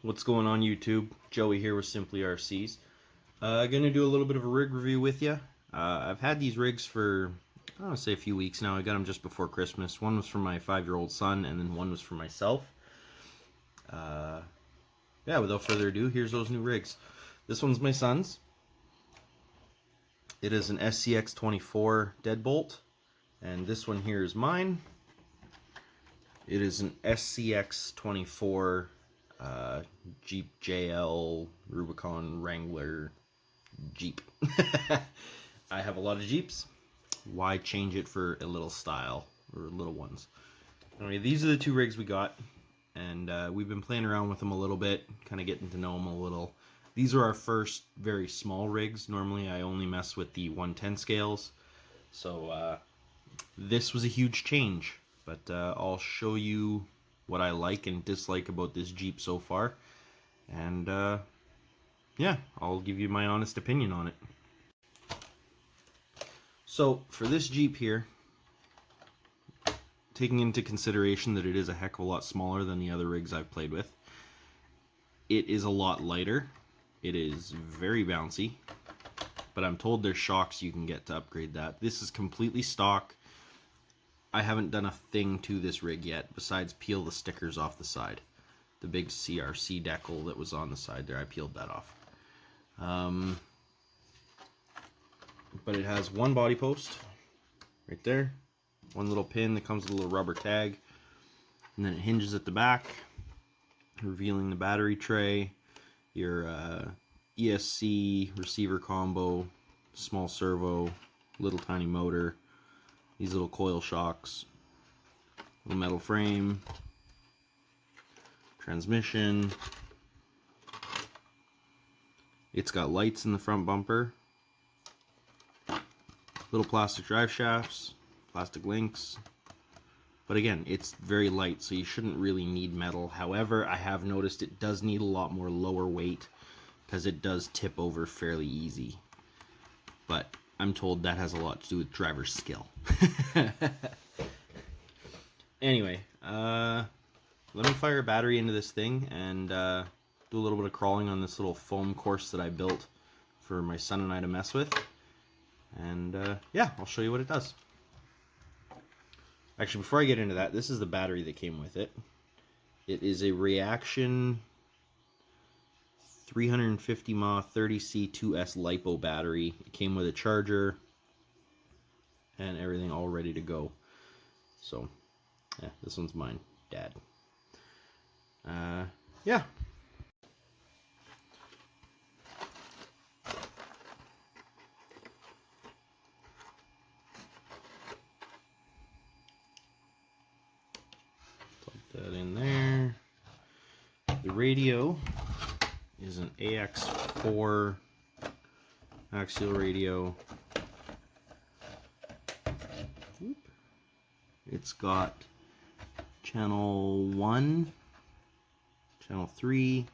What's going on YouTube? Joey here with Simply RCs. Gonna do a little bit of a rig review with you. I've had these rigs for, I want to say a few weeks now. I got them just before Christmas. One was for my 5-year-old son and then one was for myself. Yeah, without further ado, here's those new rigs. This one's my son's. It is an SCX24 Deadbolt, and this one here is mine. It is an SCX24 Jeep JL Rubicon Wrangler Jeep. I have a lot of Jeeps. Why change it for a little style or little ones? Anyway, these are the two rigs we got, and we've been playing around with them a little bit, kind of getting to know them a little. These are our first very small rigs. Normally I only mess with the 110 scales, so this was a huge change, but I'll show you what I like and dislike about this Jeep so far, and yeah, I'll give you my honest opinion on it. So for this Jeep here, taking into consideration that it is a heck of a lot smaller than the other rigs I've played with, it is a lot lighter. It is very bouncy, but I'm told there's shocks you can get to upgrade that. This is completely stock. I haven't done a thing to this rig yet besides peel the stickers off the side. The big CRC decal that was on the side there, I peeled that off. But it has one body post right there, one little pin that comes with a little rubber tag, and then it hinges at the back, revealing the battery tray, your ESC receiver combo, small servo, little tiny motor, these little coil shocks, little metal frame, transmission. It's got lights in the front bumper, little plastic drive shafts, plastic links, but again, it's very light, so you shouldn't really need metal. However, I have noticed it does need a lot more lower weight because it does tip over fairly easy, but I'm told that has a lot to do with driver's skill. Anyway, let me fire a battery into this thing and do a little bit of crawling on this little foam course that I built for my son and I to mess with. And yeah, I'll show you what it does. Actually, before I get into that, this is the battery that came with it. It is a Reaction 350 mAh 30C2S LiPo battery. It came with a charger and everything all ready to go. So, yeah, this one's mine, Dad. Yeah. That in there. The radio is an AX4 Axial radio. It's got channel 1, channel 3,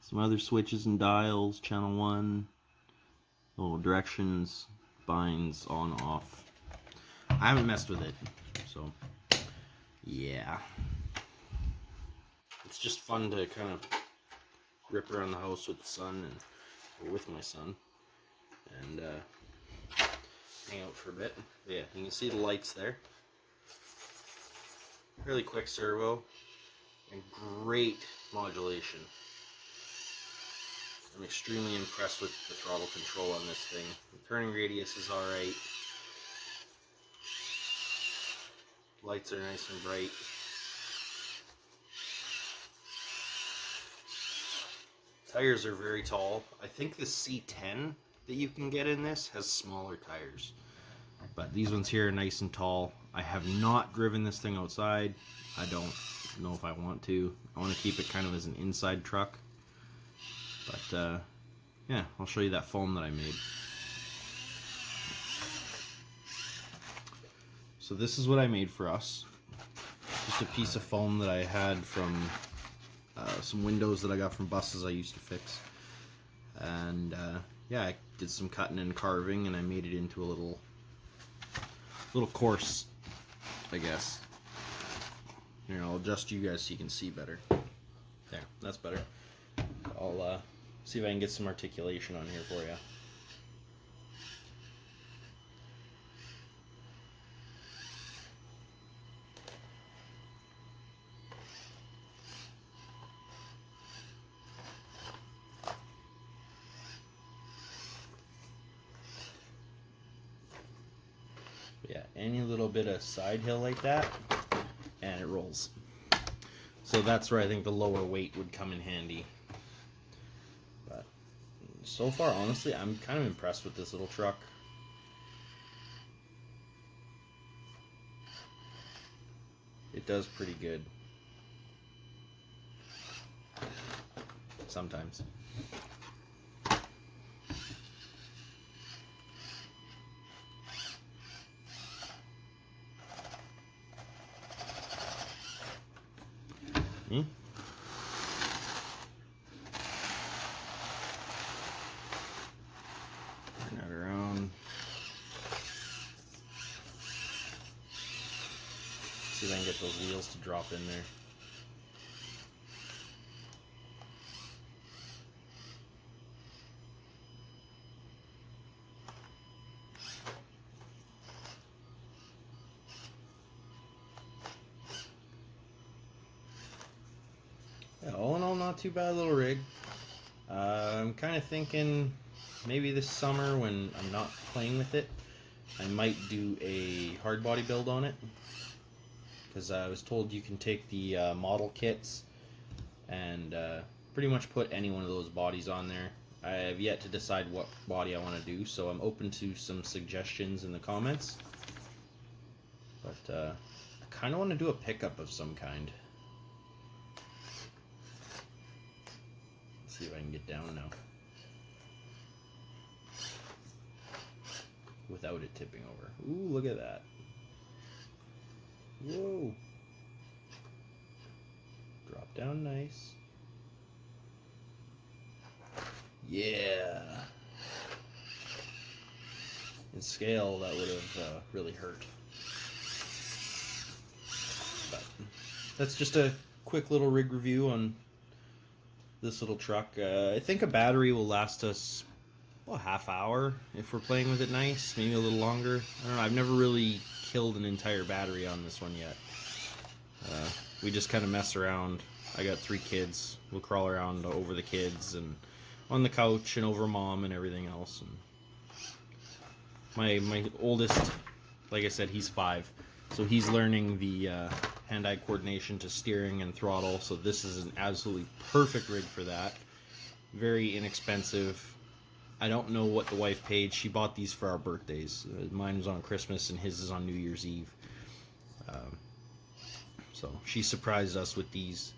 some other switches and dials, channel 1, little directions, binds, on, off. I haven't messed with it, so yeah. It's just fun to kind of rip around the house with the son, or with my son, and hang out for a bit. But yeah, you can see the lights there. Really quick servo and great modulation. I'm extremely impressed with the throttle control on this thing. The turning radius is alright. Lights are nice and bright. Tires are very tall. I think the C10 that you can get in this has smaller tires, but these ones here are nice and tall. I have not driven this thing outside. I don't know if I want to. I want to keep it kind of as an inside truck, but yeah, I'll show you that foam that I made. So this is what I made for us. Just a piece of foam that I had from some windows that I got from buses I used to fix. And yeah, I did some cutting and carving and I made it into a little course, I guess. Here, I'll adjust you guys so you can see better. There, that's better. I'll see if I can get some articulation on here for you. Yeah, any little bit of side hill like that, and it rolls. So that's where I think the lower weight would come in handy. But so far, honestly, I'm kind of impressed with this little truck. It does pretty good. Sometimes. Hmm? Turn that around. See if I can get those wheels to drop in there. Yeah, all in all, not too bad little rig. I'm kind of thinking maybe this summer when I'm not playing with it, I might do a hard body build on it. Because I was told you can take the model kits and pretty much put any one of those bodies on there. I have yet to decide what body I want to do, so I'm open to some suggestions in the comments. But I kind of want to do a pickup of some kind. Let's see if I can get down now without it tipping over. Ooh, look at that. Whoa. Drop down nice. Yeah. In scale, that would have really hurt. But that's just a quick little rig review on this little truck. I think a battery will last us a half hour if we're playing with it nice, maybe a little longer. I don't know, I've never really killed an entire battery on this one yet. We just kind of mess around. I got 3 kids. We'll crawl around over the kids and on the couch and over mom and everything else. And my oldest, like I said, he's 5, so he's learning the hand-eye coordination to steering and throttle. So this is an absolutely perfect rig for that. Very inexpensive. I don't know what the wife paid. She bought these for our birthdays. Mine was on Christmas and his is on New Year's Eve. So she surprised us with these,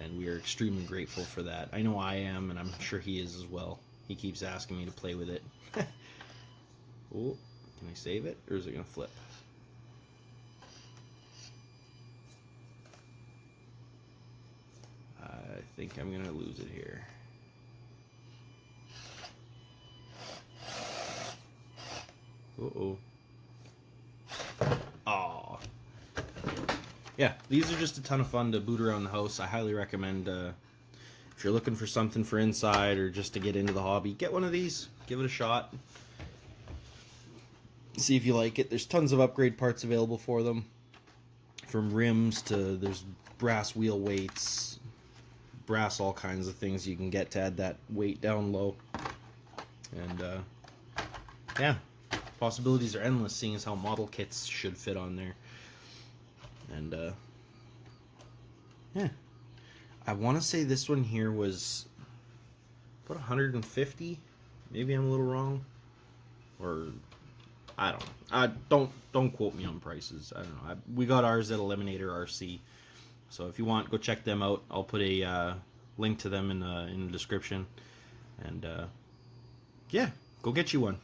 and we are extremely grateful for that. I know I am, and I'm sure he is as well. He keeps asking me to play with it. Oh, can I save it, or is it going to flip? I think I'm going to lose it here. Uh-oh. Aw. Yeah, these are just a ton of fun to boot around the house. I highly recommend, if you're looking for something for inside or just to get into the hobby, get one of these. Give it a shot. See if you like it. There's tons of upgrade parts available for them. From rims to, there's brass wheel weights, brass all kinds of things you can get to add that weight down low. And, yeah. Possibilities are endless, seeing as how model kits should fit on there. And yeah, I want to say this one here was about 150. Maybe I'm a little wrong, or I don't know. Don't quote me on prices. I don't know. We got ours at Eliminator RC, so if you want, go check them out. I'll put a link to them in the description. And yeah, go get you one.